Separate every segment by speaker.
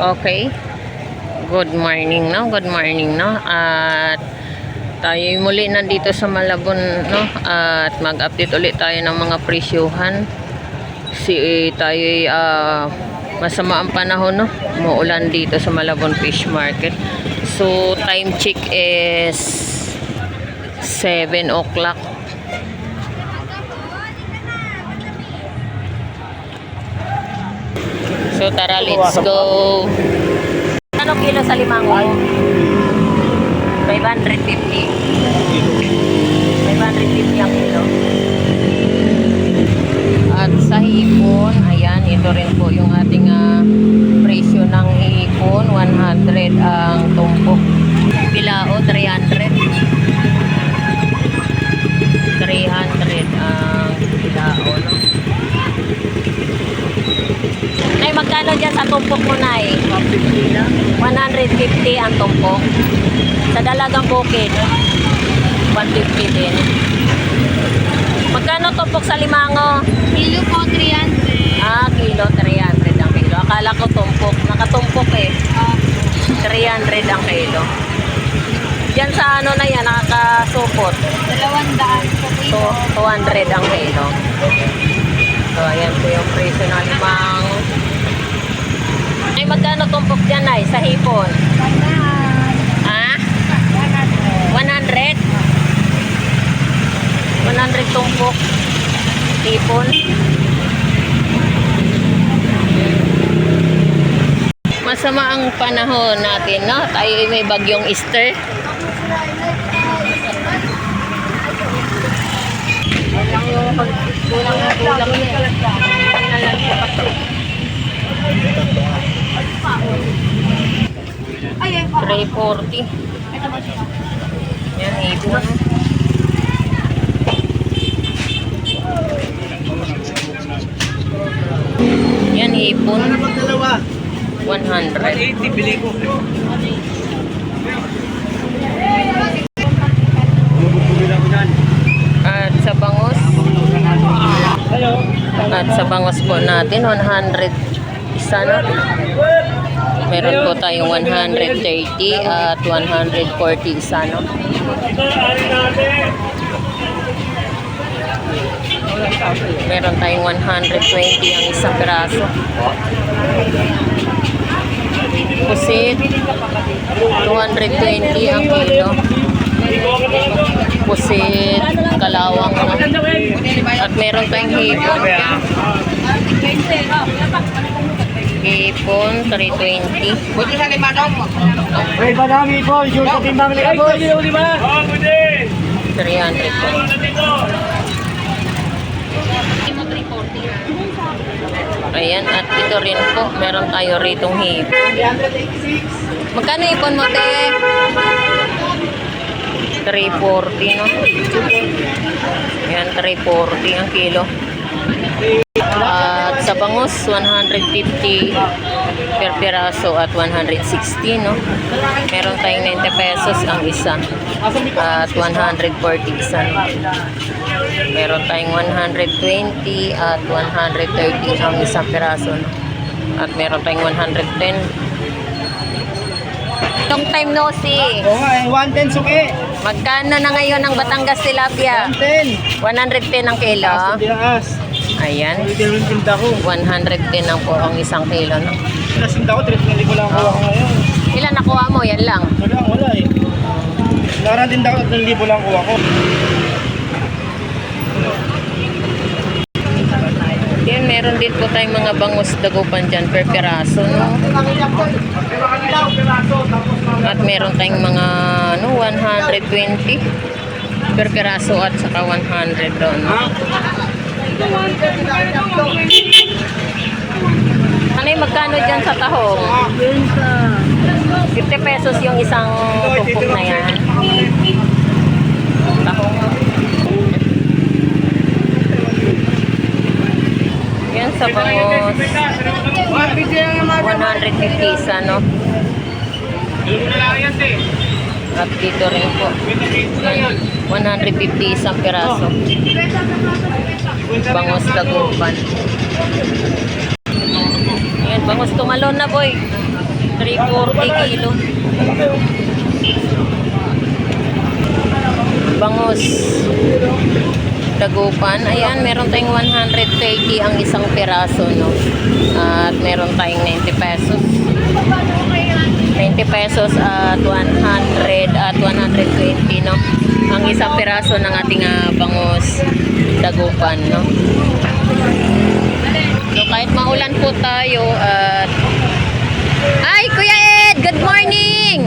Speaker 1: Okay. Good morning, no? Good morning, no? At tayo muli nandito sa Malabon, no? At mag-update ulit tayo ng mga presyuhan. Tayo masama ang panahon, no? Umuulan dito sa Malabon Fish Market. So, time check is 7 o'clock. So, tara, let's go. Ano kilo sa limango? 550. 550 ang kilo. At sa hipon, ayan, ito rin po yung ating presyo ng hipon. 100 ang tumpok. Bilao, 300. 300 ang bilao, no? Nay, magkano dyan sa tumpok mo, Nay? 150 ang tumpok. Sa dalagang bukid, 150 din. Magkano tumpok sa limango?
Speaker 2: Kilo po, 300.
Speaker 1: Kilo, 300 ang kilo. Akala ko tumpok. Nakatumpok eh. 300 ang kilo. Diyan sa ano na yan, nakakasupot.
Speaker 2: 200 po kilo.
Speaker 1: 200 ang kilo. So, ayan po yung presyo ng limango. Ay, magkano tumpok dyan, Nay, sa hipon? 100? 100 tumpok hipon. Masama ang panahon natin, no? Tayo may bagyong Easter. Kulang yan. 340. Yan, hipon. Yan, hipon. 100.
Speaker 3: 80 bili ko.
Speaker 1: At sa bangos. At sa bangos po natin, 100 isa, no? Meron po tayong 130 at 140 isa, no? Meron tayong 120 ang isang piraso. Pusit, 220 ang kilo. Pusit, kalawang, no? At meron tayong hipon. Hipon, 320.
Speaker 2: Buti sa lima daw mo.
Speaker 3: Ay, madami po. Yung sa timbang nila po.
Speaker 1: 300 po. Ayan, at ito rin po, meron tayo ritong hipon.
Speaker 3: 386.
Speaker 1: Magkano hipon mo, te? 340, no? Ayan, 340 ang kilo. At sa bangus, 150 per piraso at 160, no? Meron tayong 90 pesos ang isa. At 140 isa, no? Meron tayong 120 at 130 ang isang piraso, no? At meron tayong 110. Long time no see.
Speaker 3: Oo nga, 110 suki.
Speaker 1: Magkano na ngayon ang Batangas tilapia?
Speaker 3: 110.
Speaker 1: 110 ang kilo.
Speaker 3: As.
Speaker 1: Ayan.
Speaker 3: Ito yung tinda ko.
Speaker 1: 110 ang po ang isang kilo, no?
Speaker 3: Nasinda ko, 3,000 ko lang kuha ko ngayon.
Speaker 1: Ilan nakuha mo? Yan lang.
Speaker 3: Wala eh. Lara din daw, 3,000 lang kuha ko.
Speaker 1: Yan, meron din po tayong mga bangus dagupan dyan per piraso, no? At meron tayong mga 120 per piraso at saka 100 doon, no? Anay, magkano dyan sa tahong? 50 pesos yung isang tumpok na yan. Tahong. Yan sa bangos. 150 isa, no? At dito rin po. 150 isang piraso. Bangos dagupan. Ayan, bangos tumalon na, boy. 340 kilo. Bangus. Dagupan. Ayan, meron tayong 130 ang isang piraso, no? At meron tayong 90 pesos. 90 pesos at 100 at 120, no? Ang isang piraso ng ating bangus dagupan, no? So kahit maulan po tayo at ay, Kuya Ed! Good morning!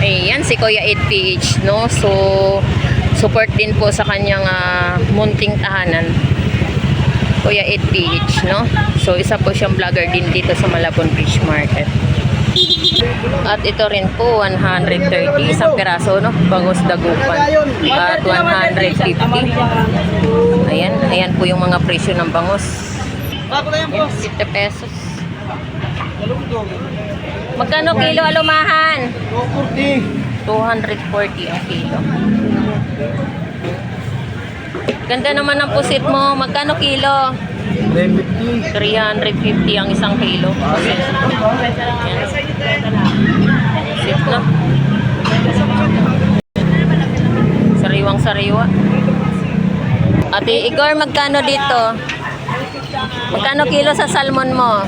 Speaker 1: Ayan, si Kuya Ed PH, no? So, support din po sa kanyang munting tahanan. Kuya Ed PH, no? So, isa po siyang vlogger din dito sa Malabon Fish Market. At ito rin po, 130, isang piraso, no? Bangus dagupan. At 150. Ayan, ayan po yung mga presyo ng bangus. 50 pesos. Magkano kilo alumahan? 240 ang kilo. Ganda naman ang pusit mo. Magkano kilo? 350 ang isang kilo. Pusit. Yan. Pusit na. Sariwang sariwa. Ate Igor, magkano dito? Magkano kilo sa salmon mo?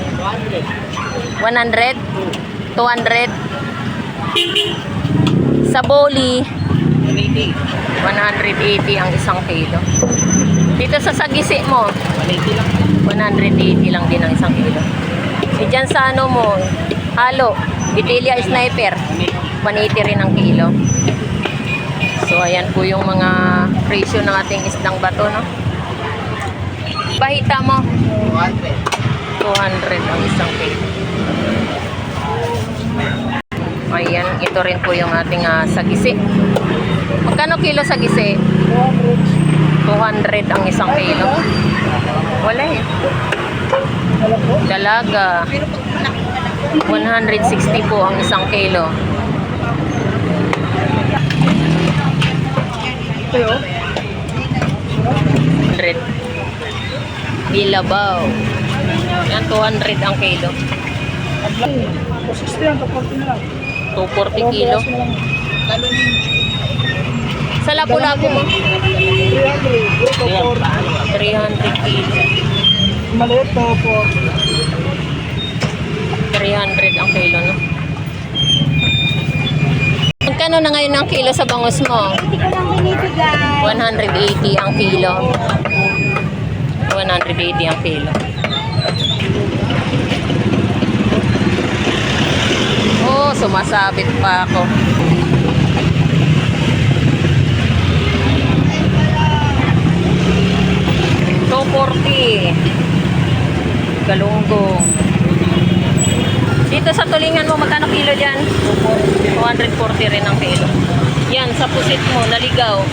Speaker 1: 100? 200? Sa boli, 180 ang isang kilo. Dito sa sagisi mo, 180 lang din ang isang kilo. E dyan sa ano mo, halo, Vitelia Sniper, 180 rin ang kilo. So ayan po yung mga presyo ng ating isdang bato, no? Bahita mo, 200 ang isang kilo. Ayan, ito rin po yung ating sagisi. Magkano kilo sagisi? 200 ang isang kilo. Wala eh. Dalaga. 160 po ang isang kilo.
Speaker 3: Ito
Speaker 1: 100. Bilabaw. Yan, 200 ang kilo.
Speaker 3: 60 lang, 240 na lang.
Speaker 1: 240 kilo. Sa lapu-lapu mo? 300 kilo.
Speaker 3: Maliit to po.
Speaker 1: 300 ang kilo, no? Magkano na ngayon ang kilo sa bangus mo? 180 ang kilo. 180 ang kilo. Oh, sumasabit pa ako. $240. Galunggong. Dito sa tulingan mo, magkano kilo dyan? 240 rin ang kilo. Yan, sa pusit mo, naligaw.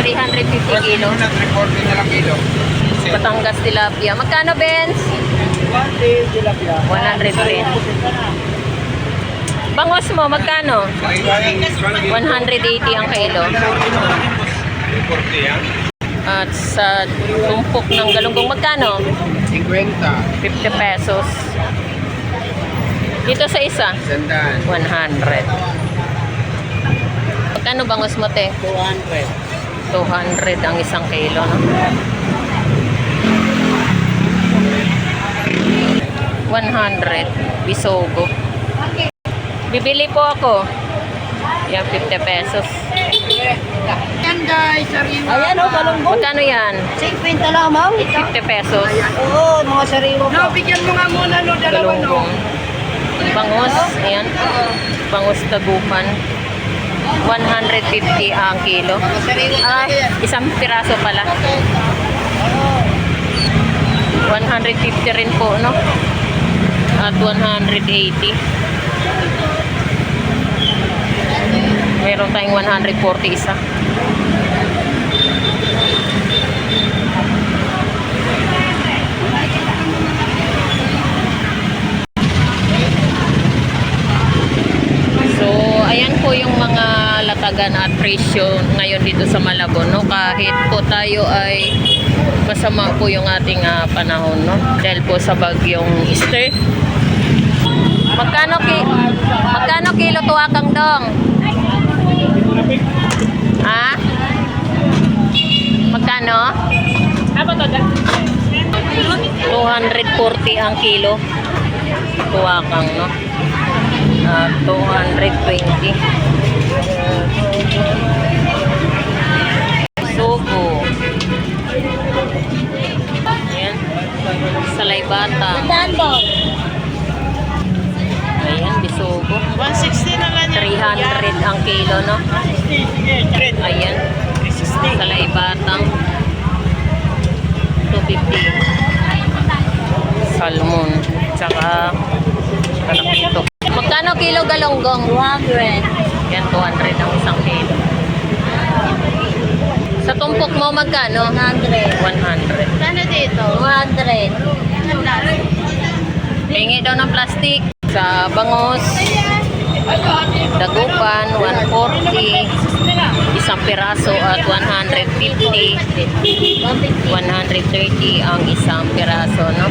Speaker 1: 350 kilo.
Speaker 3: 340 na lang kilo.
Speaker 1: Batangas tilapia. Magkano, Benz?
Speaker 3: 100 tilapia.
Speaker 1: 100 rin. Bangos mo, magkano? 180 ang kilo. At sa tumpok ng galunggong, magkano?
Speaker 3: 50.
Speaker 1: 50 pesos. Dito sa isa? 100. Magkano bangos mo, te?
Speaker 3: 200.
Speaker 1: 200 ang isang kilo, no? 100. Bisogo. Bibili po ako. Yan, 50 pesos.
Speaker 3: Yan guys, sariwa. Ayan o, galunggong.
Speaker 1: Magkano yan?
Speaker 3: 50 lang, ma'am.
Speaker 1: 50 pesos.
Speaker 3: Oo, mga sariwa pa. No, bigyan mo nga muna, no, dalawa, no.
Speaker 1: Galunggong. Bangus. Ayan. Bangus tagupan. 150 ang kilo. Ah, isang piraso pala. 150 rin po, no? At 180. Meron tayong 140 isa. So, ayan po yung mga latagan at presyo ngayon dito sa Malabon, no? Kahit po tayo ay masama po yung ating panahon, no? Dahil po sa bagyong Easter. Magkano kilo tuwa kang dong? Ha? Magkano? 240 ang kilo. Tuwa kang, no? 220. Sugo. Ayan. Salay bata. Ayan, bisugo.
Speaker 3: 160 na lang
Speaker 1: 300 ang kilo, no? Ayan. Salay batang. 250. Salmon. Tsaka kalakito. Magkano kilo galonggong? 200. Yan, 200 ang isang kilo. Sa tumpok mo, magkano? 100. 100.
Speaker 2: Ano dito?
Speaker 1: 200. Pingi daw ng plastic. Sa bangos, dagupan, 140. Isang piraso at 150. 130 ang isang piraso, no?